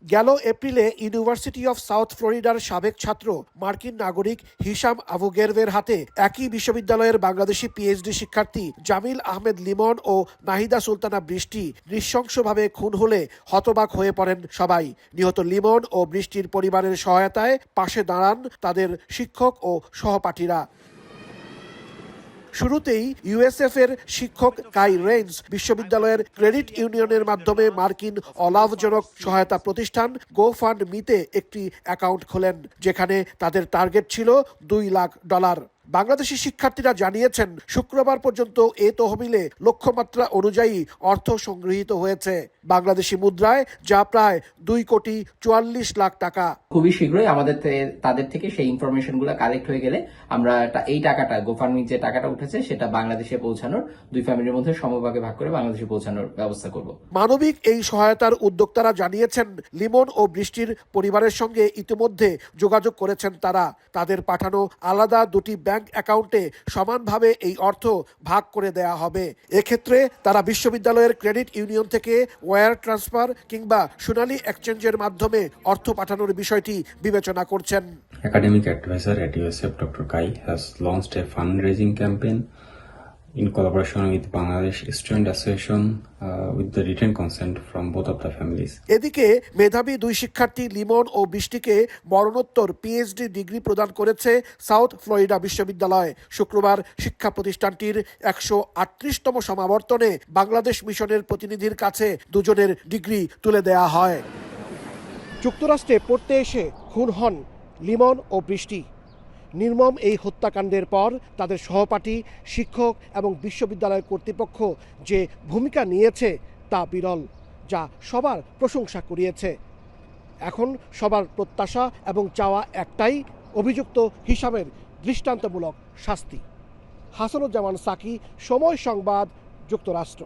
গেল এপ্রিলে university of south ফ্লোরিডার সাবেক ছাত্র মার্কিন নাগরিক হিশাম আবু গেরভের হাতে একই বিশ্ববিদ্যালয়ের বাংলাদেশি পিএইচডি শিক্ষার্থী জামিল আহমেদ লিমন ও নাহিদা সুলতানা বৃষ্টি নৃশংসভাবে খুন হলে হতবাক হয়ে পড়েন সবাই। নিহত লিমন ও বৃষ্টির পরিবারের সহায়তায় পাশে দাঁড়ান তাদের শিক্ষক ও সহপাঠীরা। শুরুতেই ইউএসএফ এর শিক্ষক কাই রেইন্স বিশ্ববিদ্যালয়ের ক্রেডিট ইউনিয়নের মাধ্যমে মার্কিন অলাভজনক সহায়তা প্রতিষ্ঠান গোফান্ডমিতে একটি অ্যাকাউন্ট খোলেন, যেখানে তাদের টার্গেট ছিল $2 লাখ। বাংলাদেশি শিক্ষার্থীরা জানিয়েছেন শুক্রবার পর্যন্ত এ তহবিলে লক্ষ্যমাত্রা অনুযায়ী অর্থ সংগৃহীত হয়েছে বাংলাদেশি মুদ্রায়, যা প্রায় $2,44,00,000। খুবই শীঘ্রই তাদের থেকে সেই ইনফরমেশন গুলো কালেক্ট হয়ে গেলে আমরা এই টাকাটা গোফান্ডমি যে টাকাটা উঠেছে সেটা বাংলাদেশে পৌঁছানোর দুই ফ্যামিলির মধ্যে সমভাগে ভাগ করে বাংলাদেশে পৌঁছানোর ব্যবস্থা করব। মানবিক এই সহায়তার উদ্যোক্তারা জানিয়েছেন লিমন ও বৃষ্টির পরিবারের সঙ্গে ইতিমধ্যে যোগাযোগ করেছেন তারা। তাদের পাঠানো আলাদা দুটি ব্যাংক অ্যাকাউন্টে সমানভাবে এই অর্থ ভাগ করে দেয়া হবে। এক্ষেত্রে তারা বিশ্ববিদ্যালয়ের ক্রেডিট ইউনিয়ন থেকে ওয়্যার ট্রান্সফার কিংবা সোনালী এক্সচেঞ্জের মাধ্যমে অর্থ পাঠানোর বিষয়টি বিবেচনা করছেন। Academic advisor at USF, Dr. Kai, has launched a fundraising campaign in collaboration with Bangladesh Student Association with the written consent from both of the families. এদিকে মেধাবী দুই শিক্ষার্থী লিমন ও বৃষ্টিকে মরণোত্তর পিএইচডি ডিগ্রি প্রদান করেছে সাউথ ফ্লোরিডা বিশ্ববিদ্যালয়। শুক্রবার শিক্ষা প্রতিষ্ঠানটির 138তম সমাবর্তনে বাংলাদেশ মিশনের প্রতিনিধির কাছে দুজনের ডিগ্রি তুলে দেয়া হয়। যুক্তরাষ্ট্রে পড়তে এসে খুন হন লিমন ও বৃষ্টি। নির্মম এই হত্যাকাণ্ডের পর তাদের সহপাঠী, শিক্ষক এবং বিশ্ববিদ্যালয় কর্তৃপক্ষ যে ভূমিকা নিয়েছে তা বিরল, যা সবার প্রশংসা কুড়িয়েছে। এখন সবার প্রত্যাশা এবং চাওয়া একটাই, অভিযুক্ত হিশামের দৃষ্টান্তমূলক শাস্তি। হাসানুজ্জামান সাকি, সময় সংবাদ, যুক্তরাষ্ট্র।